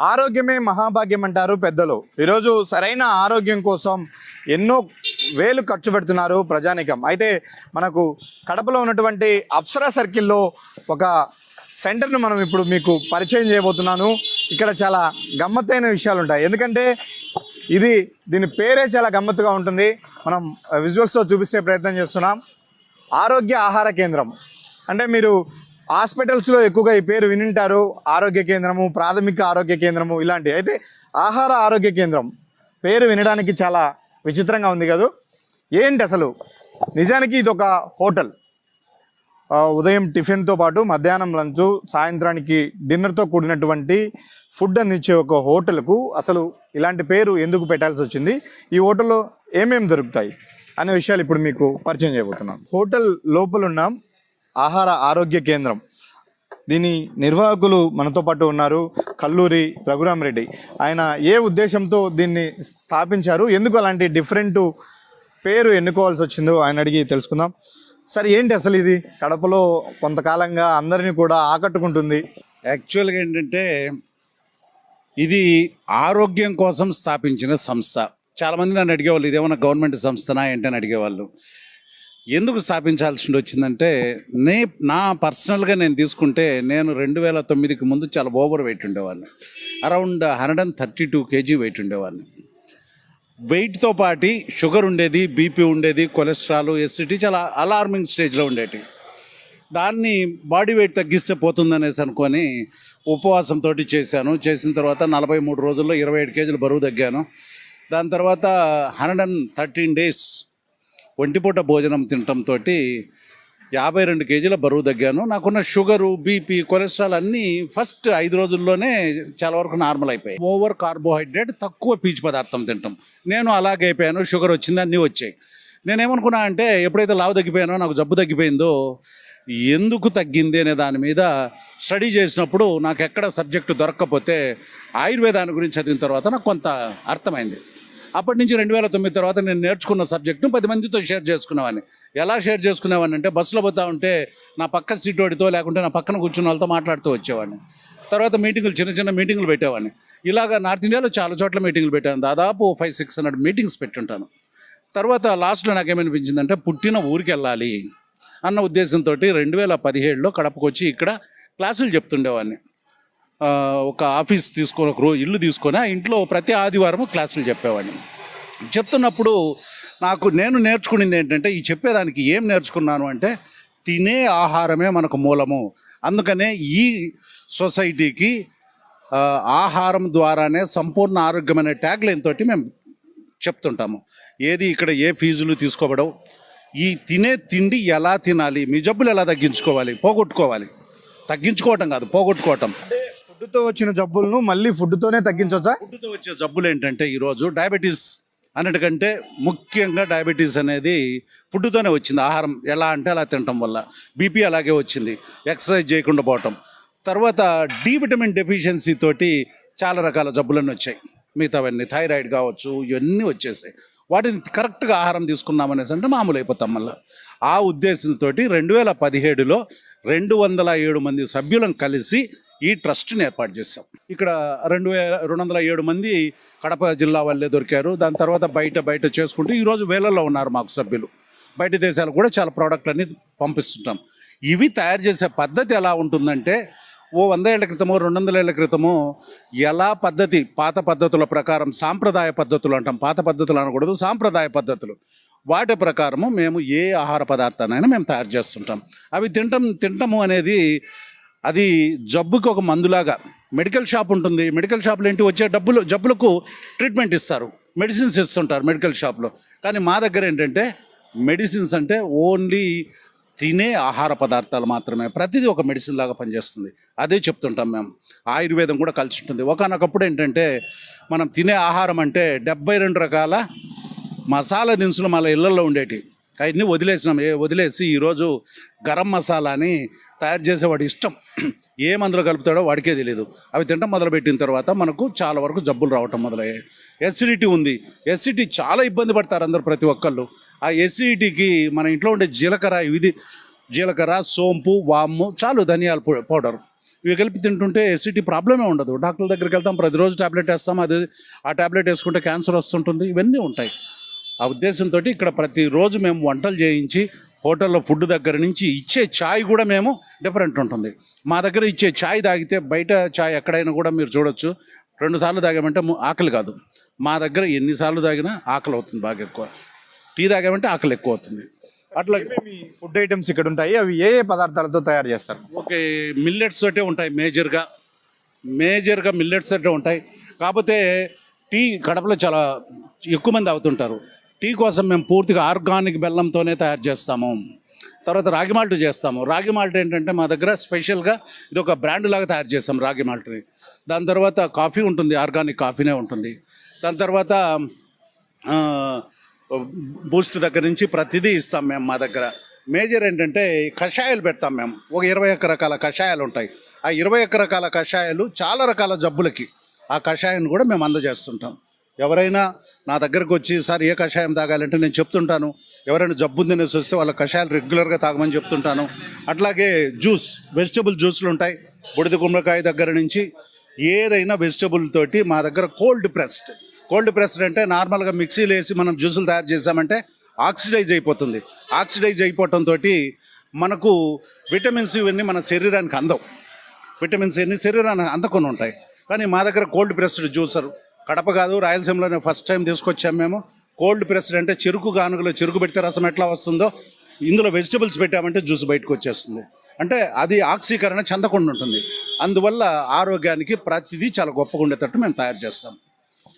ఆరోగ్యమే మహాభాగ్యం అంటారు పెద్దలు. ఈరోజు సరైన ఆరోగ్యం కోసం ఎన్నో వేలు ఖర్చు పెడుతున్నారు ప్రజానికం. అయితే మనకు కడపలో ఉన్నటువంటి అప్సరా సర్కిల్లో ఒక సెంటర్ను మనం ఇప్పుడు మీకు పరిచయం చేయబోతున్నాను. ఇక్కడ చాలా గమ్మత్తైన విషయాలు ఉంటాయి. ఎందుకంటే దీని పేరే చాలా గమ్మత్తుగా ఉంటుంది. మనం విజువల్స్తో చూపించే ప్రయత్నం చేస్తున్నాం. ఆరోగ్య ఆహార కేంద్రం అంటే మీరు హాస్పిటల్స్లో ఎక్కువగా ఈ పేరు వినింటారు. ఆరోగ్య కేంద్రము, ప్రాథమిక ఆరోగ్య కేంద్రము ఇలాంటివి. అయితే ఆహార ఆరోగ్య కేంద్రం పేరు వినడానికి చాలా విచిత్రంగా ఉంది కదా. ఏంటి అసలు? నిజానికి ఇది ఒక హోటల్. ఉదయం టిఫిన్తో పాటు మధ్యాహ్నం లంచ్, సాయంత్రానికి డిన్నర్తో కూడినటువంటి ఫుడ్ అందించే ఒక హోటల్కు అసలు ఇలాంటి పేరు ఎందుకు పెట్టాల్సి వచ్చింది? ఈ హోటల్లో ఏమేమి దొరుకుతాయి అనే విషయాలు ఇప్పుడు మీకు పరిచయం చేయబోతున్నాం. హోటల్ లోపల ఉన్నాం. ఆహార ఆరోగ్య కేంద్రం, దీని నిర్వాహకులు మనతో పాటు ఉన్నారు. కల్లూరి రఘురామరెడ్డి. ఆయన ఏ ఉద్దేశంతో దీన్ని స్థాపించారు, ఎందుకు అలాంటి డిఫరెంట్ పేరు ఎన్నుకోవాల్సి వచ్చిందో ఆయన అడిగి తెలుసుకుందాం. సార్, ఏంటి అసలు ఇది కడపలో కొంతకాలంగా అందరినీ కూడా ఆకట్టుకుంటుంది? యాక్చువల్గా ఏంటంటే ఇది ఆరోగ్యం కోసం స్థాపించిన సంస్థ. చాలామంది నన్ను అడిగేవాళ్ళు, ఇదేమన్నా గవర్నమెంట్ సంస్థనా ఏంటని అడిగేవాళ్ళు. ఎందుకు స్థాపించాల్సి వచ్చిందంటే నా పర్సనల్గా నేను తీసుకుంటే నేను 2009కి ముందు చాలా ఓవర్ వెయిట్ ఉండేవాడిని. అరౌండ్ 132 kg వెయిట్ ఉండేవాడిని. వెయిట్తో పాటు షుగర్ ఉండేది, బీపీ ఉండేది, కొలెస్ట్రాల్, ఎసిడిటీ చాలా అలార్మింగ్ స్టేజ్లో ఉండేటి. దాన్ని బాడీ వెయిట్ తగ్గిస్తే పోతుందనేసి అనుకొని ఉపవాసంతో చేసిన తర్వాత 43 రోజుల్లో 27 kg బరువు తగ్గాను. దాని తర్వాత 113 days ఒంటిపూట భోజనం తినటంతో 52 kg బరువు తగ్గాను. నాకున్న షుగరు, బీపీ, కొలెస్ట్రాల్ అన్నీ ఫస్ట్ 5 రోజుల్లోనే చాలా వరకు నార్మల్ అయిపోయాయి. ఓవర్ కార్బోహైడ్రేట్, తక్కువ పీచు పదార్థం తింటాం. నేను అలాగే అయిపోయాను. షుగర్ వచ్చింది, అన్నీ వచ్చాయి. నేనేమనుకున్నా అంటే ఎప్పుడైతే లావు తగ్గిపోయానో, నాకు జబ్బు తగ్గిపోయిందో, ఎందుకు తగ్గింది అనే దాని మీద స్టడీ చేసినప్పుడు నాకు ఎక్కడ సబ్జెక్టు దొరక్కపోతే ఆయుర్వేదాన్ని గురించి చదివిన తర్వాత నాకు కొంత అర్థమైంది. అప్పటి నుంచి 2009 తర్వాత నేను నేర్చుకున్న సబ్జెక్టును 10 మందితో షేర్ చేసుకునేవాడిని. ఎలా షేర్ చేసుకునేవాడిని అంటే, బస్సులో పోతా ఉంటే నా పక్క సీట్ వాడితో, లేకుంటే నా పక్కన కూర్చున్న వాళ్ళతో మాట్లాడుతూ వచ్చేవాడిని. తర్వాత మీటింగులు, చిన్న మీటింగులు పెట్టేవాడిని. ఇలాగా నార్త్ ఇండియాలో చాలా చోట్ల మీటింగులు పెట్టాను. దాదాపు 500-600 మీటింగ్స్ పెట్టుంటాను. తర్వాత లాస్ట్లో నాకేమనిపించిందంటే, పుట్టిన ఊరికి వెళ్ళాలి అన్న ఉద్దేశంతో 2017లో కడపకు వచ్చి ఇక్కడ క్లాసులు చెప్తుండేవాడిని. ఒక ఆఫీస్ తీసుకొని, ఒక ఇల్లు తీసుకొని ఆ ఇంట్లో ప్రతి ఆదివారం క్లాసులు చెప్పేవాడిని. చెప్తున్నప్పుడు నేను నేర్చుకునేది ఏంటంటే, ఈ చెప్పేదానికి ఏం నేర్చుకున్నాను అంటే, తినే ఆహారమే మనకు మూలము. అందుకనే ఈ సొసైటీకి ఆహారం ద్వారానే సంపూర్ణ ఆరోగ్యమైన ట్యాగ్లైన్ తోటి మేము చెప్తుంటాము. ఇక్కడ ఏ ఫీజులు తీసుకోబడవు. ఈ తినే తిండి ఎలా తినాలి, మీ జబ్బులు ఎలా తగ్గించుకోవాలి, తగ్గించుకోవటం కాదు, పోగొట్టుకోవటం. ఫుడ్తో వచ్చిన జబ్బులను మళ్ళీ ఫుడ్తోనే తగ్గించవచ్చా? ఫుడ్తో వచ్చే జబ్బులు ఏంటంటే, ఈరోజు డయాబెటీస్ అన్నిటికంటే ముఖ్యంగా డయాబెటీస్ అనేది ఫుడ్తోనే వచ్చింది. ఆహారం ఎలా అంటే అలా తినటం వల్ల. బీపీ అలాగే వచ్చింది, ఎక్సర్సైజ్ చేయకుండా పోవటం. తర్వాత డి విటమిన్ డెఫిషియన్సీ తోటి చాలా రకాల జబ్బులన్నీ వచ్చాయి. మిగతావన్నీ థైరాయిడ్ కావచ్చు, ఇవన్నీ వచ్చేసాయి. వాటిని కరెక్ట్గా ఆహారం తీసుకున్నామనేసి అంటే మామూలు అయిపోతాం మళ్ళీ. ఆ ఉద్దేశంతో 2017లో 207 మంది సభ్యులను కలిసి ఈ ట్రస్ట్ని ఏర్పాటు చేస్తాం. ఇక్కడ 207 మంది కడప జిల్లా వాళ్ళే దొరికారు. దాని తర్వాత బయట చేసుకుంటూ ఈరోజు వేలల్లో ఉన్నారు మాకు సభ్యులు. బయట దేశాలకు కూడా చాలా ప్రోడక్ట్లన్నీ పంపిస్తుంటాం. ఇవి తయారు చేసే పద్ధతి ఎలా ఉంటుందంటే, 100 ఏళ్ల క్రితమో 200 ఏళ్ల క్రితమో ఎలా పాత పద్ధతుల ప్రకారం, సాంప్రదాయ పద్ధతులు అంటాం, పాత పద్ధతులు అనకూడదు, సాంప్రదాయ పద్ధతులు, వాటి ప్రకారము మేము ఏ ఆహార పదార్థానైనా మేము తయారు చేస్తుంటాం. అవి తింటము అనేది అది జబ్బుకి ఒక మందులాగా. మెడికల్ షాప్ ఉంటుంది. మెడికల్ షాప్లో ఏంటి, వచ్చే జబ్బులకు ట్రీట్మెంట్ ఇస్తారు, మెడిసిన్స్ ఇస్తుంటారు మెడికల్ షాప్లో. కానీ మా దగ్గర ఏంటంటే మెడిసిన్స్ అంటే ఓన్లీ తినే ఆహార పదార్థాలు మాత్రమే. ప్రతిదీ ఒక మెడిసిన్ లాగా పనిచేస్తుంది. అదే చెప్తుంటాం మేము. ఆయుర్వేదం కూడా కలిసి ఉంటుంది. ఒకనొకప్పుడు ఏంటంటే మనం తినే ఆహారం అంటే 72 రకాల మసాలా దినుసులు మన ఇళ్లలో ఉండేవి. అవన్నీ వదిలేసి ఈరోజు గరం మసాలాని తయారు చేసేవాడు ఇష్టం. ఏ మందులో కలుపుతాడో వాడికే తెలియదు. అవి తినడం మొదలుపెట్టిన తర్వాత మనకు చాలా వరకు జబ్బులు రావటం మొదలయ్యాయి. ఎసిడిటీ ఉంది. ఎసిడిటీ చాలా ఇబ్బంది పడతారు అందరూ, ప్రతి ఒక్కళ్ళు. ఆ ఎసిడిటీకి మన ఇంట్లో ఉండే జీలకర్ర, సోంపు, వాము, చాలు, ధనియాల పౌడర్, ఇవి కలిపి తింటుంటే ఎసిటీ ప్రాబ్లమే ఉండదు. డాక్టర్ దగ్గరికి వెళ్తాం, ప్రతిరోజు టాబ్లెట్ వేస్తాం, అది ఆ టాబ్లెట్ వేసుకుంటే క్యాన్సర్ వస్తుంటుంది, ఇవన్నీ ఉంటాయి. ఆ ఉద్దేశంతో ఇక్కడ ప్రతిరోజు మేము వంటలు చేయించి హోటల్లో ఫుడ్ దగ్గర నుంచి ఇచ్చే ఛాయ్ కూడా మేము డిఫరెంట్ ఉంటుంది. మా దగ్గర ఇచ్చే ఛాయ్ తాగితే బయట ఛాయ్ ఎక్కడైనా కూడా మీరు చూడొచ్చు, 2 సార్లు తాగామంటే ఆకలి కాదు. మా దగ్గర ఎన్నిసార్లు తాగినా ఆకలి అవుతుంది బాగా ఎక్కువ. టీ తాగామంటే ఆకలి ఎక్కువ అవుతుంది. అట్లా మీ ఫుడ్ ఐటమ్స్ ఇక్కడ ఉంటాయి, అవి ఏ ఏ పదార్థాలతో తయారు చేస్తారు? ఓకే, మిల్లెట్స్ తోటే ఉంటాయి మేజర్గా మిల్లెట్స్ తోటే ఉంటాయి. కాకపోతే టీ కడపలో చాలా ఎక్కువ మంది అవుతుంటారు. టీ కోసం మేము పూర్తిగా ఆర్గానిక్ బెల్లంతోనే తయారు చేస్తాము. తర్వాత రాగి మాల్ట్ చేస్తాము. రాగి మాల్ట్ ఏంటంటే మా దగ్గర స్పెషల్గా ఇది ఒక బ్రాండ్ లాగా తయారు చేస్తాం రాగి మాల్ట్ని. దాని తర్వాత కాఫీ ఉంటుంది, ఆర్గానిక్ కాఫీనే ఉంటుంది. దాని తర్వాత బూస్ట్ దగ్గర నుంచి ప్రతిదీ ఇస్తాం మేము. మా దగ్గర మేజర్ ఏంటంటే కషాయాలు పెడతాం మేము. ఒక 21 రకాల కషాయాలు ఉంటాయి. ఆ 21 రకాల కషాయాలు చాలా రకాల జబ్బులకి ఆ కషాయాన్ని కూడా మేము అందజేస్తుంటాం. ఎవరైనా నా దగ్గరకు వచ్చి సార్ ఏ కషాయం తాగాలంటే నేను చెప్తుంటాను. ఎవరైనా జబ్బు ఉందనేసి వస్తే వాళ్ళ కషాయాలు రెగ్యులర్గా తాగమని చెప్తుంటాను. అట్లాగే వెజిటబుల్ జ్యూస్లు ఉంటాయి. బుడిద గుమ్మడికాయ దగ్గర నుంచి ఏదైనా వెజిటబుల్ తోటి మా దగ్గర కోల్డ్ ప్రెస్డ్ అంటే నార్మల్గా మిక్సీలో వేసి మనం జ్యూసులు తయారు చేసామంటే ఆక్సిడైజ్ అయిపోతుంది. ఆక్సిడైజ్ అయిపోవటంతో మనకు విటమిన్స్ ఇవన్నీ మన శరీరానికి అందవు. విటమిన్స్ ఎన్ని శరీరానికి అందకుండా ఉంటాయి. కానీ మా దగ్గర కోల్డ్ ప్రెస్డ్ జ్యూసర్ కడప కాదు, రాయలసీమలోనే ఫస్ట్ టైం తీసుకొచ్చాము మేము. కోల్డ్ ప్రెస్డ్ అంటే చెరుకు గానుగలో చెరుకు పెడితే రసం ఎట్లా వస్తుందో ఇందులో వెజిటబుల్స్ పెట్టామంటే జ్యూస్ బయటకు వచ్చేస్తుంది. అంటే అది ఆక్సీకరణ చెందకుండా ఉంటుంది. అందువల్ల ఆరోగ్యానికి ప్రతిదీ చాలా గొప్పగా ఉండేటట్టు మేము తయారు చేస్తాం.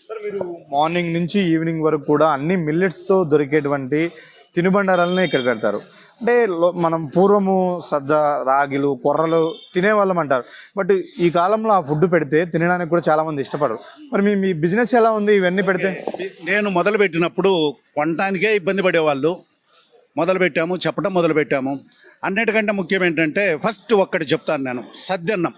సార్, మీరు మార్నింగ్ నుంచి ఈవినింగ్ వరకు కూడా అన్ని మిల్లెట్స్తో దొరికేటువంటి తినుబండారాలనే ఇక్కడ పెడతారు. అంటే మనం పూర్వము సజ్జ, రాగిలు, కొర్రలు తినేవాళ్ళం అంటారు. బట్ ఈ కాలంలో ఆ ఫుడ్ పెడితే తినడానికి కూడా చాలామంది ఇష్టపడరు. మరి మీ బిజినెస్ ఎలా ఉంది ఇవన్నీ పెడితే? నేను మొదలుపెట్టినప్పుడు కొనటానికే ఇబ్బంది పడేవాళ్ళు. చెప్పడం మొదలుపెట్టాము. అన్నిటికంటే ముఖ్యం ఏంటంటే ఫస్ట్ ఒక్కటి చెప్తాను నేను, సద్దన్నం.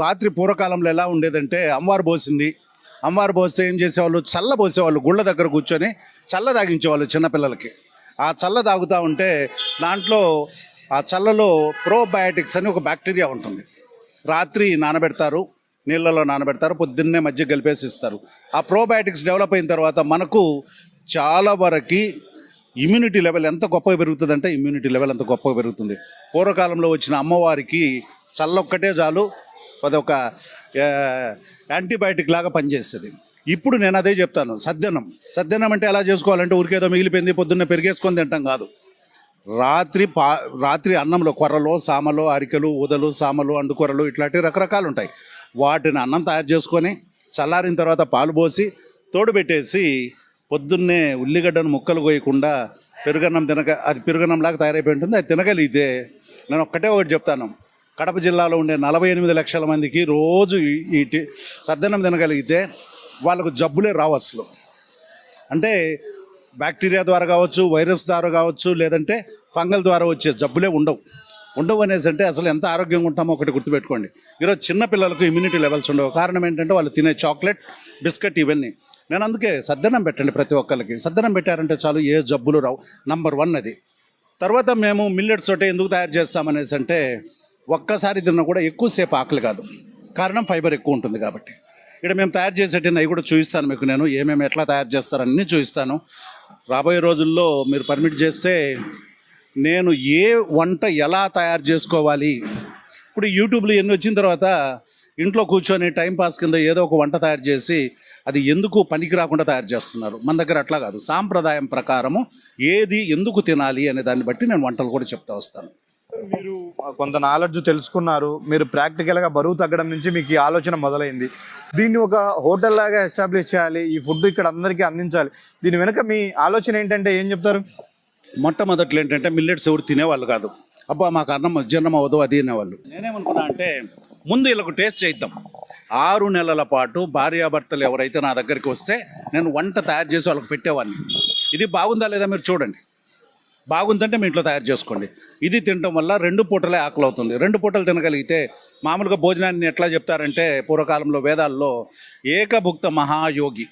రాత్రి పూర్వకాలంలో ఎలా ఉండేదంటే అమ్మవారు పోస్తే ఏం చేసేవాళ్ళు, చల్ల పోసేవాళ్ళు. గుళ్ళ దగ్గర కూర్చొని చల్ల తాగించేవాళ్ళు చిన్నపిల్లలకి. ఆ చల్ల తాగుతూ ఉంటే దాంట్లో ఆ చల్లలో ప్రోబయాటిక్స్ అని ఒక బ్యాక్టీరియా ఉంటుంది. రాత్రి నీళ్ళలో నానబెడతారు, పొద్దున్నే మజ్జిగ కలిపేసి ఇస్తారు. ఆ ప్రోబయాటిక్స్ డెవలప్ అయిన తర్వాత మనకు చాలా వరకు ఇమ్యూనిటీ లెవెల్ ఎంత గొప్పగా పెరుగుతుందంటే అంత గొప్పగా పెరుగుతుంది. పూర్వకాలంలో వచ్చిన అమ్మవారికి చల్లొక్కటే చాలు, అదొక యాంటీబయాటిక్ లాగా పనిచేస్తుంది. ఇప్పుడు నేను అదే చెప్తాను, సద్దన్నం అంటే ఎలా చేసుకోవాలంటే ఊరికేదో మిగిలిపోయింది పొద్దున్నే పెరిగేసుకొని తింటాం కాదు. రాత్రి అన్నంలో కొర్రలు, సామలు, అరికెలు, ఊదలు, సామలు, అండుకొర్రలు ఇట్లాంటివి రకరకాలు ఉంటాయి. వాటిని అన్నం తయారు చేసుకొని చల్లారిన తర్వాత పాలు పోసి తోడు పెట్టేసి పొద్దున్నే ఉల్లిగడ్డను ముక్కలు కోయకుండా పెరుగన్నం అది పెరుగన్నంలాగా తయారైపోయి ఉంటుంది. అది తినగలిగితే నేను ఒకటి చెప్తాను, కడప జిల్లాలో ఉండే 48 లక్షల మందికి రోజు ఈ సద్దన్నం తినగలిగితే వాళ్ళకు జబ్బులే రావు అసలు. అంటే బ్యాక్టీరియా ద్వారా కావచ్చు, వైరస్ ద్వారా కావచ్చు, లేదంటే ఫంగల్ ద్వారా వచ్చే జబ్బులే ఉండవు అనేసి అంటే అసలు ఎంత ఆరోగ్యంగా ఉంటామో ఒకటి గుర్తుపెట్టుకోండి. ఈరోజు చిన్న పిల్లలకు ఇమ్యూనిటీ లెవెల్స్ ఉండవు. కారణం ఏంటంటే వాళ్ళు తినే చాక్లెట్, బిస్కెట్ ఇవన్నీ. నేను అందుకే సద్దన్నం పెట్టండి, ప్రతి ఒక్కరికి సద్దన్నం పెట్టారంటే చాలు, ఏ జబ్బులు రావు. నంబర్ 1 అది. తర్వాత మేము మిల్లెట్స్ తోటే ఎందుకు తయారు చేస్తామనేసి అంటే ఒక్కసారి తిన్నా కూడా ఎక్కువసేపు ఆకలి కాదు. కారణం ఫైబర్ ఎక్కువ ఉంటుంది కాబట్టి. ఇక్కడ మేము తయారు చేసేటివి అవి కూడా చూపిస్తాను మీకు. నేను ఏమేమి ఎట్లా తయారు చేస్తారన్నీ చూపిస్తాను. రాబోయే రోజుల్లో మీరు పర్మిట్ చేస్తే నేను ఏ వంట ఎలా తయారు చేసుకోవాలి, ఇప్పుడు యూట్యూబ్లో ఎన్ని వచ్చిన తర్వాత ఇంట్లో కూర్చొని టైంపాస్ కింద ఏదో ఒక వంట తయారు చేసి అది ఎందుకు పనికి రాకుండా తయారు చేస్తున్నారు. మన దగ్గర అట్లా కాదు, సాంప్రదాయం ప్రకారము ఏది ఎందుకు తినాలి అనే దాన్ని బట్టి నేను వంటలు కూడా చెప్తా వస్తాను. మీరు కొంత నాలెడ్జ్ తెలుసుకున్నారు, మీరు ప్రాక్టికల్గా బరువు తగ్గడం నుంచి మీకు ఈ ఆలోచన మొదలైంది. దీన్ని ఒక హోటల్ లాగా ఎస్టాబ్లిష్ చేయాలి, ఈ ఫుడ్ ఇక్కడ అందరికీ అందించాలి. దీని వెనుక మీ ఆలోచన ఏంటంటే ఏం చెప్తారు? మొట్టమొదట్లో ఏంటంటే మిల్లెట్స్ ఎవరు తినేవాళ్ళు కాదు. అబ్బా మాకు అన్నం జీర్ణం అవ్వదు అది అనేవాళ్ళు. నేనేమనుకున్నా అంటే ముందు వీళ్ళకు టేస్ట్ చేద్దాం. 6 నెలల పాటు భార్యాభర్తలు ఎవరైతే నా దగ్గరికి వస్తే నేను వంట తయారు చేసి వాళ్ళకి పెట్టేవాడిని. ఇది బాగుందా లేదా మీరు చూడండి, బాగుందంటే మీ ఇంట్లో తయారు చేసుకోండి. ఇది తినడం వల్ల 2 పూటలే ఆకలి అవుతుంది. 2 పూటలు తినగలిగితే మామూలుగా భోజనాన్ని ఎట్లా చెప్తారంటే పూర్వకాలంలో వేదాల్లో ఏకభుక్త మహాయోగి,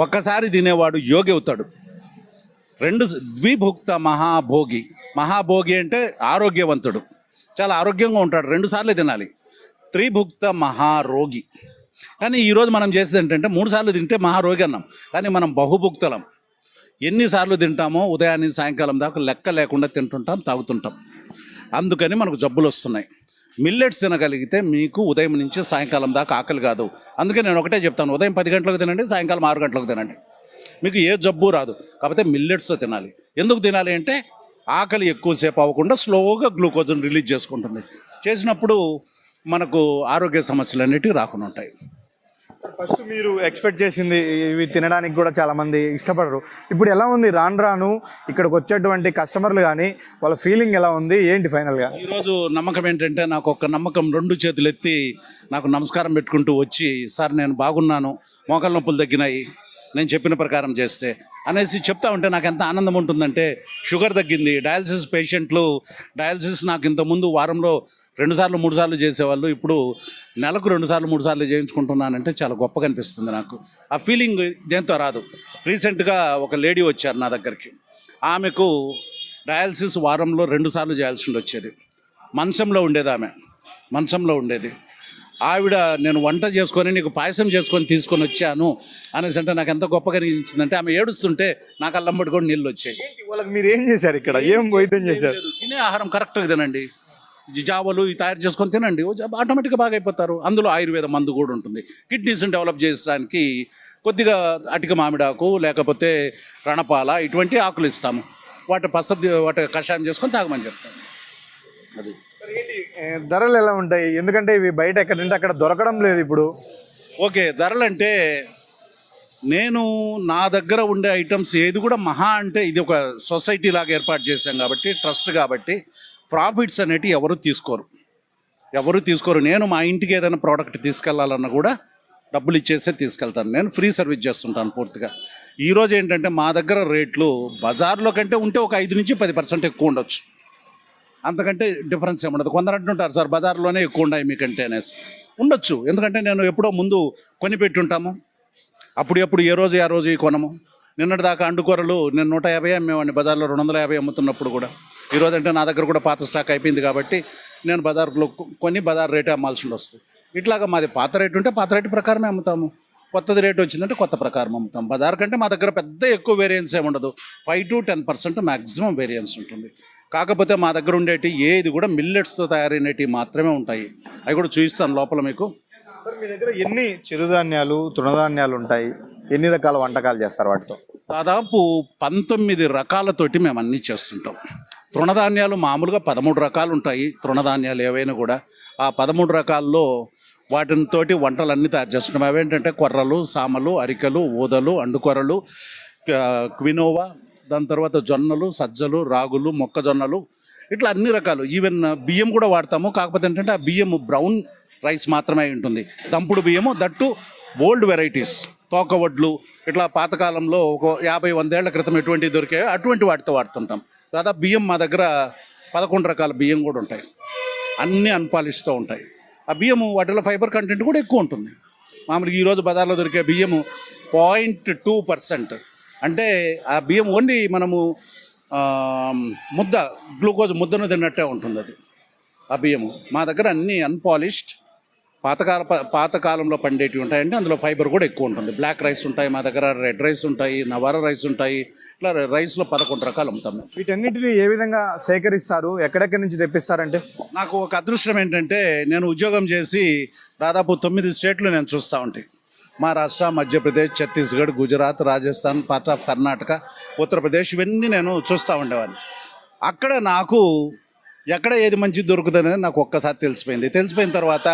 ఒక్కసారి తినేవాడు యోగి అవుతాడు. 2 ద్విభుక్త మహాభోగి అంటే ఆరోగ్యవంతుడు. చాలా ఆరోగ్యంగా ఉంటాడు. 2 సార్లు తినాలి. త్రిభుక్త మహారోగి. కానీ ఈరోజు మనం చేసేది ఏంటంటే 3 సార్లు తింటే మహారోగి అన్నాం, కానీ మనం బహుభుక్తలం. ఎన్నిసార్లు తింటామో ఉదయాన్ని సాయంకాలం దాకా లెక్క లేకుండా తింటుంటాం, తాగుతుంటాం. అందుకని మనకు జబ్బులు వస్తున్నాయి. మిల్లెట్స్ తినగలిగితే మీకు ఉదయం నుంచి సాయంకాలం దాకా ఆకలి కాదు. అందుకే నేను ఒకటే చెప్తాను, ఉదయం 10 గంటలకు తినండి, సాయంకాలం 6 గంటలకు తినండి, మీకు ఏ జబ్బు రాదు. కాకపోతే మిల్లెట్స్తో తినాలి. ఎందుకు తినాలి అంటే ఆకలి ఎక్కువసేపు అవ్వకుండా స్లోగా గ్లూకోజ్ని రిలీజ్ చేసుకుంటుంది. చేసినప్పుడు మనకు ఆరోగ్య సమస్యలు అన్నిటికీ రాకుండా ఉంటాయి. ఫస్ట్ మీరు ఎక్స్పెక్ట్ చేసింది ఇవి తినడానికి కూడా చాలామంది ఇష్టపడరు. ఇప్పుడు ఎలా ఉంది రాను రాను ఇక్కడికి వచ్చేటువంటి కస్టమర్లు కానీ వాళ్ళ ఫీలింగ్ ఎలా ఉంది, ఏంటి ఫైనల్గా? ఈరోజు నమ్మకం ఏంటంటే, నాకు ఒక నమ్మకం 2 చేతులు ఎత్తి నాకు నమస్కారం పెట్టుకుంటూ వచ్చి, సార్ నేను బాగున్నాను, మోకాళ్ళ నొప్పులు తగ్గినాయి, నేను చెప్పిన ప్రకారం చేస్తే అనేసి చెప్తా ఉంటే నాకు ఎంత ఆనందం ఉంటుందంటే, షుగర్ తగ్గింది. డయాలసిస్ పేషెంట్లు డయాలసిస్ నాకు ఇంతకుముందు వారంలో 2 సార్లు 3 సార్లు చేసేవాళ్ళు, ఇప్పుడు నెలకు 2 సార్లు 3 సార్లు చేయించుకుంటున్నానంటే చాలా గొప్పగా అనిపిస్తుంది నాకు. ఆ ఫీలింగ్ దేంతో రాదు. రీసెంట్గా ఒక లేడీ వచ్చారు నా దగ్గరికి. ఆమెకు డయాలసిస్ వారంలో 2 సార్లు చేయాల్సి వచ్చేది. మంచంలో ఉండేది, ఆమె మంచంలో ఉండేది. ఆవిడ నేను వంట చేసుకొని నీకు పాయసం చేసుకొని తీసుకొని వచ్చాను అనేసి అంటే నాకు ఎంత గొప్పగా అనిపించిందంటే, ఆమె ఏడుస్తుంటే నాకు అల్లంబడి కూడా నీళ్ళు వచ్చాయి. వాళ్ళకి మీరు ఏం చేశారు ఇక్కడ, ఏం వైద్యం చేశారు? తినే ఆహారం కరెక్ట్గా తినండి, జావలు తయారు చేసుకొని తినండి, ఆటోమేటిక్గా బాగా అయిపోతారు. అందులో ఆయుర్వేద మందు కూడా ఉంటుంది. కిడ్నీస్ని డెవలప్ చేయడానికి కొద్దిగా అటిక మామిడాకు లేకపోతే రణపాల ఇటువంటి ఆకులు ఇస్తాము. వాటి కషాయం చేసుకొని తాగమని చెప్తాను. అది ధరలు ఎలా ఉంటాయి? ఎందుకంటే ఇవి బయట ఎక్కడంటే అక్కడ దొరకడం లేదు ఇప్పుడు. ఓకే, ధరలంటే నేను నా దగ్గర ఉండే ఐటమ్స్ ఏది కూడా మహా అంటే, ఇది ఒక సొసైటీ లాగా ఏర్పాటు చేశాం కాబట్టి, ట్రస్ట్ కాబట్టి ప్రాఫిట్స్ అనేటివి ఎవరు తీసుకోరు. నేను మా ఇంటికి ఏదైనా ప్రోడక్ట్ తీసుకెళ్లాలన్నా కూడా డబ్బులు ఇచ్చేసే తీసుకెళ్తాను. నేను ఫ్రీ సర్వీస్ చేస్తుంటాను పూర్తిగా. ఈరోజు ఏంటంటే మా దగ్గర రేట్లు బజార్లో కంటే ఉంటే ఒక 5 నుంచి 10% ఎక్కువ ఉండొచ్చు, అంతకంటే డిఫరెన్స్ ఏముండదు. కొందరు అంటుంటారు, సార్ బజార్లోనే ఎక్కువ ఉన్నాయి మీకంటే అనేసి. ఉండొచ్చు, ఎందుకంటే నేను ఎప్పుడో ముందు కొని పెట్టుంటాము, అప్పుడు ఏ రోజు ఆ రోజు కొనము. నిన్నటి దాకా అండుకూరలు నేను 150 అమ్మేవాడిని, బజార్లో 250 అమ్ముతున్నప్పుడు కూడా. ఈరోజు అంటే నా దగ్గర కూడా పాత స్టాక్ అయిపోయింది కాబట్టి నేను బజార్లో కొని బజార్ రేటే అమ్మాల్సి వస్తుంది. ఇట్లాగా మాది పాత రేటు ఉంటే పాత రేటు ప్రకారమే అమ్ముతాము, కొత్తది రేటు వచ్చిందంటే కొత్త ప్రకారం అమ్ముతాం. బజార్ కంటే మా దగ్గర పెద్ద ఎక్కువ వేరియన్స్ ఏమి ఉండదు, 5 to 10% మ్యాక్సిమం వేరియన్స్ ఉంటుంది. కాకపోతే మా దగ్గర ఉండేటి ఏది కూడా మిల్లెట్స్తో తయారైనవి మాత్రమే ఉంటాయి. అవి కూడా చూపిస్తాను లోపల మీకు. మీ దగ్గర ఎన్ని చిరుధాన్యాలు తృణధాన్యాలు ఉంటాయి, ఎన్ని రకాల వంటకాలు చేస్తారు వాటితో? దాదాపు 19 రకాలతోటి మేము అన్నీ చేస్తుంటాం. తృణధాన్యాలు మామూలుగా 13 రకాలు ఉంటాయి. తృణధాన్యాలు ఏవైనా కూడా ఆ 13 రకాల్లో వాటితోటి వంటలు అన్నీ తయారు చేస్తున్నాం. అవేంటంటే కొర్రలు, సామలు, అరికలు, ఊదలు, అండుకొర్రలు, క్వినోవా, దాని తర్వాత జొన్నలు, సజ్జలు, రాగులు, మొక్కజొన్నలు, ఇట్లా అన్ని రకాలు. ఈవెన్ బియ్యం కూడా వాడతాము. కాకపోతే ఏంటంటే ఆ బియ్యం బ్రౌన్ రైస్ మాత్రమే ఉంటుంది, దంపుడు బియ్యము, దట్టు ఓల్డ్ వెరైటీస్, తోకవడ్లు, ఇట్లా పాతకాలంలో ఒక 50-100 ఏళ్ల క్రితం ఎటువంటివి దొరికాయో అటువంటి వాటితో వాడుతుంటాం. దాదాపు బియ్యం మా దగ్గర 11 రకాల బియ్యం కూడా ఉంటాయి, అన్నీ అన్పాలిష్తో ఉంటాయి. ఆ బియ్యము వాటిలో ఫైబర్ కంటెంట్ కూడా ఎక్కువ ఉంటుంది. మామూలుగా ఈరోజు బజార్లో దొరికే బియ్యము 0.2%, అంటే ఆ బియ్యం ఓన్లీ మనము గ్లూకోజ్ ముద్దను తిన్నట్టే ఉంటుంది అది. ఆ బియ్యము మా దగ్గర అన్నీ అన్పాలిష్డ్ పాతకాలంలో పండేటివి ఉంటాయంటే అందులో ఫైబర్ కూడా ఎక్కువ ఉంటుంది. బ్లాక్ రైస్ ఉంటాయి మా దగ్గర, రెడ్ రైస్ ఉంటాయి, నవారా రైస్ ఉంటాయి, ఇట్లా రైస్లో 11 రకాలు అమ్ముతాము. వీటన్నిటిని ఏ విధంగా సేకరిస్తారు, ఎక్కడెక్కడి నుంచి తెప్పిస్తారంటే? నాకు ఒక అదృష్టం ఏంటంటే, నేను ఉద్యోగం చేసి దాదాపు 9 స్టేట్లు నేను చూస్తూ ఉంటాయి. మహారాష్ట్ర, మధ్యప్రదేశ్, ఛత్తీస్గఢ్, గుజరాత్, రాజస్థాన్, పార్ట్ ఆఫ్ కర్ణాటక, ఉత్తరప్రదేశ్, ఇవన్నీ నేను చూస్తూ ఉండేవాడిని. అక్కడ నాకు ఎక్కడ ఏది మంచిది దొరుకుతుందని నాకు ఒక్కసారి తెలిసిపోయిన తర్వాత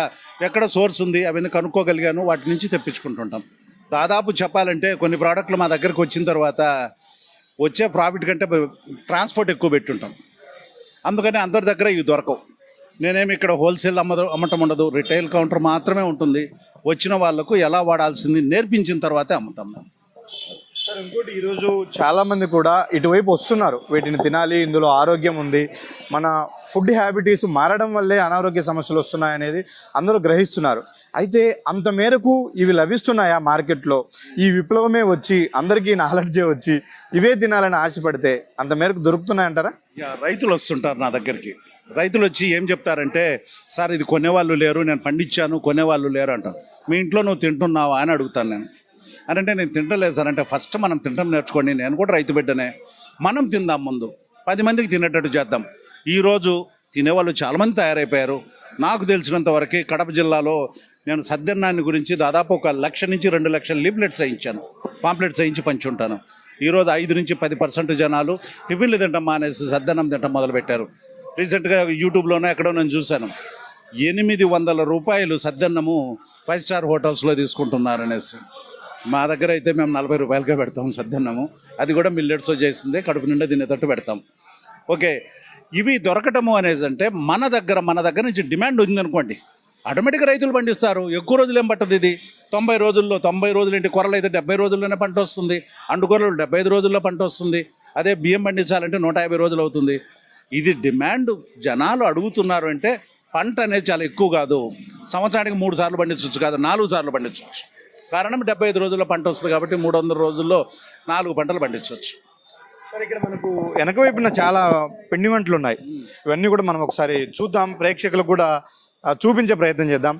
ఎక్కడ సోర్స్ ఉంది అవన్నీ కనుక్కోగలిగాను, వాటి నుంచి తెప్పించుకుంటుంటాం. దాదాపు చెప్పాలంటే కొన్ని ప్రోడక్ట్లు మా దగ్గరకు వచ్చిన తర్వాత వచ్చే ప్రాఫిట్ కంటే ట్రాన్స్పోర్ట్ ఎక్కువ పెట్టుంటాం. అందుకని అందరి దగ్గర ఇవి దొరకవు. నేనేమి ఇక్కడ హోల్సేల్ అమ్మటం ఉండదు, రిటైల్ కౌంటర్ మాత్రమే ఉంటుంది. వచ్చిన వాళ్ళకు ఎలా వాడాల్సింది నేర్పించిన తర్వాతే అమ్ముతాం. సార్ ఇంకోటి, ఈరోజు చాలామంది కూడా ఇటువైపు వస్తున్నారు, వీటిని తినాలి, ఇందులో ఆరోగ్యం ఉంది, మన ఫుడ్ హ్యాబిటీస్ మారడం వల్లే అనారోగ్య సమస్యలు వస్తున్నాయనేది అందరూ గ్రహిస్తున్నారు. అయితే అంత మేరకు ఇవి లభిస్తున్నాయా మార్కెట్లో? ఈ విప్లవమే వచ్చి అందరికీ నాలెడ్జే వచ్చి ఇవే తినాలని ఆశపడితే అంత మేరకు దొరుకుతున్నాయంటారా? రైతులు వస్తుంటారు నా దగ్గరికి, రైతులు వచ్చి ఏం చెప్తారంటే, సార్ ఇది కొనేవాళ్ళు లేరు, నేను పండించాను కొనేవాళ్ళు లేరు అంటారు. మీ ఇంట్లో నువ్వు తింటున్నావా అని అడుగుతాను నేను. అని అంటే నేను తింటలేదు సార్ అంటే, ఫస్ట్ మనం తింటం నేర్చుకోండి, నేను కూడా రైతు బిడ్డనే, మనం తిందాం ముందు, 10 మందికి తినేటట్టు చేద్దాం. ఈరోజు తినేవాళ్ళు చాలామంది తయారైపోయారు. నాకు తెలిసినంత వరకు కడప జిల్లాలో నేను సద్దన్నాన్ని గురించి దాదాపు 1 లక్ష నుంచి 2 లక్షల లీఫ్లెట్స్ వేయించాను, పాంప్లెట్స్ వేయించి పంచి ఉంటాను. ఈరోజు 5 నుంచి 10% జనాలు టిఫిన్లు తింటాం మానేసి సద్దన్నం తింటాం మొదలుపెట్టారు. రీసెంట్గా యూట్యూబ్లోనే ఎక్కడో నేను చూశాను, 800 రూపాయలు సద్దన్నము 5 స్టార్ హోటల్స్లో తీసుకుంటున్నారనేసి. మా దగ్గర అయితే మేము 40 రూపాయలకే పెడతాం సద్దన్నము, అది కూడా మిల్లెట్స్తో చేసిందే, కడుపు నిండా తినేటట్టు పెడతాం. ఓకే, ఇవి దొరకటము అనేది అంటే మన దగ్గర నుంచి డిమాండ్ ఉందనుకోండి, ఆటోమేటిక్గా రైతులు పండిస్తారు. ఎక్కువ రోజులు ఏం పట్టదు ఇది, 90 రోజులు ఏంటి, కొరలు అయితే 70 రోజుల్లోనే పంట వస్తుంది, అండుకొరలు 75 రోజుల్లో పంట వస్తుంది. అదే బియ్యం పండించాలంటే 150 రోజులు అవుతుంది. ఇది డిమాండ్, జనాలు అడుగుతున్నారు అంటే పంట అనేది చాలా ఎక్కువ కాదు, సంవత్సరానికి 3 సార్లు పండించవచ్చు కాదు, 4 సార్లు పండించవచ్చు. కారణం 75 రోజుల్లో పంట వస్తుంది కాబట్టి 300 రోజుల్లో 4 పంటలు పండించవచ్చు. సరే, ఇక్కడ మనకు వెనక వైపున చాలా పిండి వంటలు ఉన్నాయి, ఇవన్నీ కూడా మనం ఒకసారి చూద్దాం, ప్రేక్షకులకు కూడా చూపించే ప్రయత్నం చేద్దాం.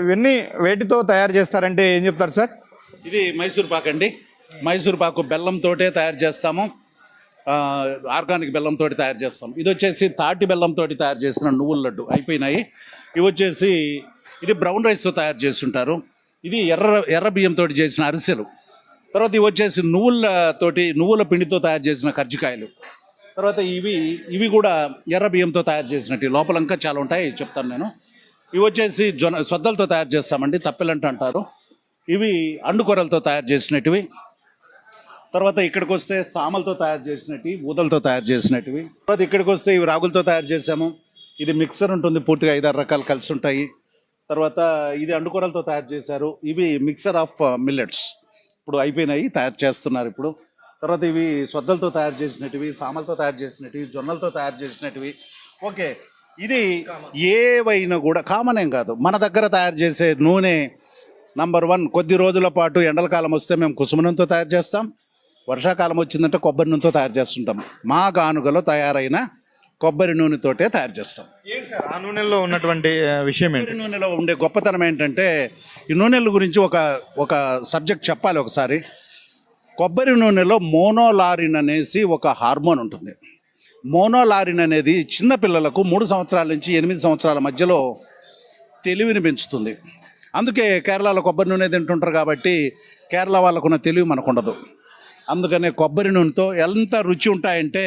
ఇవన్నీ వేటితో తయారు చేస్తారంటే ఏం చెప్తారు సార్? ఇది మైసూర్ పాక్ అండి. మైసూర్ పాకు బెల్లంతో తయారు చేస్తాము, ఆర్గానిక్ బెల్లంతో తయారు చేస్తాం. ఇది వచ్చేసి తాటి బెల్లంతో తయారు చేసిన నువ్వుల లడ్డు అయిపోయినాయి. ఇవి వచ్చేసి ఇది బ్రౌన్ రైస్తో తయారు చేస్తుంటారు. ఇది ఎర్ర బియ్యంతో చేసిన అరిసెలు. తర్వాత ఇవి వచ్చేసి నువ్వుల పిండితో తయారు చేసిన కర్జికాయలు. తర్వాత ఇవి కూడా ఎర్ర బియ్యంతో తయారు చేసినట్టు, లోపల ఇంకా చాలా ఉంటాయి చెప్తాను నేను. ఇవి వచ్చేసి సొద్దలతో తయారు చేస్తామండి, తప్పెలంట అంటారు. ఇవి అండుకొరలతో తయారు చేసినట్టువి. తర్వాత ఇక్కడికి వస్తే సామలతో తయారు చేసినట్టు, ఊదలతో తయారు చేసినట్టువి. తర్వాత ఇక్కడికి వస్తే ఇవి రాగులతో తయారు చేసాము. ఇది మిక్సర్ ఉంటుంది, పూర్తిగా 5-6 రకాలు కలిసి ఉంటాయి. తర్వాత ఇది అండుకొరలతో తయారు చేశారు. ఇవి మిక్సర్ ఆఫ్ మిల్లెట్స్ ఇప్పుడు అయిపోయినాయి, తయారు చేస్తున్నారు ఇప్పుడు. తర్వాత ఇవి సొద్దలతో తయారు చేసినట్టువి, సామలతో తయారు చేసినట్టువి, జొన్నలతో తయారు చేసినట్టువి. ఓకే, ఇది ఏవైనా కూడా కామన్ ఏం కాదు. మన దగ్గర తయారు చేసే నూనె నంబర్ 1. కొద్ది రోజుల పాటు ఎండల కాలం వస్తే మేము కుసుమ నూనెతో తయారు చేస్తాం, వర్షాకాలం వచ్చిందంటే కొబ్బరి నూనెతో తయారు చేస్తుంటాం. మా గానుగలో తయారైన కొబ్బరి నూనెతోటే తయారు చేస్తాం. ఆ నూనెలో ఉన్నటువంటి విషయం ఏంటి? కొబ్బరి నూనెలో ఉండే గొప్పతనం ఏంటంటే, ఈ నూనెల గురించి ఒక సబ్జెక్ట్ చెప్పాలి ఒకసారి. కొబ్బరి నూనెలో మోనోలారిన్ అనేసి ఒక హార్మోన్ ఉంటుంది. మోనోలారిన్ అనేది చిన్నపిల్లలకు 3 సంవత్సరాల నుంచి 8 సంవత్సరాల మధ్యలో తెలివిని పెంచుతుంది. అందుకే కేరళలో కొబ్బరి నూనె తింటుంటారు కాబట్టి కేరళ వాళ్ళకున్న తెలివి మనకు ఉండదు. అందుకనే కొబ్బరి నూనెతో ఎంత రుచి ఉంటాయంటే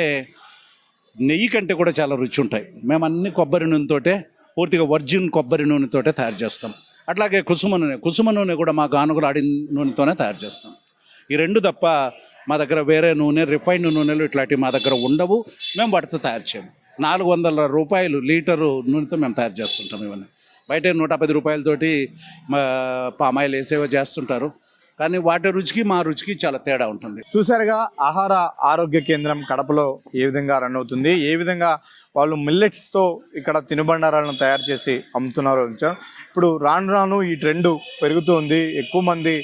నెయ్యి కంటే కూడా చాలా రుచి ఉంటాయి. మేము అన్ని కొబ్బరి నూనెతోటే, పూర్తిగా వర్జిన్ కొబ్బరి నూనెతోటే తయారు చేస్తాం. అట్లాగే కుసుమ నూనె కూడా మా గానుగలు ఆడిన నూనెతోనే తయారు చేస్తాం. ఈ 2 తప్ప మా దగ్గర వేరే నూనె, రిఫైన్డ్ నూనెలు ఇట్లాంటివి మా దగ్గర ఉండవు. మేము వాటితో తయారు చేయము. 400 రూపాయలు లీటరు నూనెతో మేము తయారు చేస్తుంటాం. ఇవన్నీ బయట 110 రూపాయలతోటి పామాయిల్ వేసేవో చేస్తుంటారు. కానీ వాటి రుచికి మా రుచికి చాలా తేడా ఉంటుంది. చూసారుగా ఆహార ఆరోగ్య కేంద్రం కడపలో ఏ విధంగా రన్ అవుతుంది, ఏ విధంగా వాళ్ళు మిల్లెట్స్తో ఇక్కడ తినుబండారాలను తయారు చేసి అమ్ముతున్నారు. ఇప్పుడు రాను ఈ ట్రెండ్ పెరుగుతుంది, ఎక్కువ మంది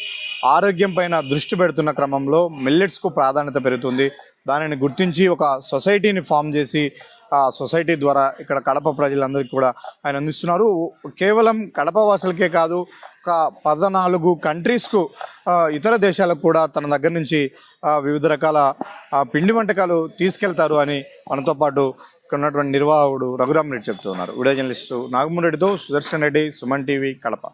ఆరోగ్యం పైన దృష్టి పెడుతున్న క్రమంలో మిల్లెట్స్కు ప్రాధాన్యత పెరుగుతుంది. దానిని గుర్తించి ఒక సొసైటీని ఫామ్ చేసి ఆ సొసైటీ ద్వారా ఇక్కడ కడప ప్రజలందరికీ కూడా ఆయన అందిస్తున్నారు. కేవలం కడప వాసులకే కాదు, ఒక 14 కంట్రీస్కు, ఇతర దేశాలకు కూడా తన దగ్గర నుంచి వివిధ రకాల పిండి వంటకాలు తీసుకెళ్తారు అని మనతో పాటు ఇక్కడ ఉన్నటువంటి నిర్వాహకుడు రఘురామ్ రెడ్డి చెప్తున్నారు. వీడియో జర్నలిస్టు నాగమూరి రెడ్డితో సుదర్శన్ రెడ్డి, సుమన్ టీవీ, కడప.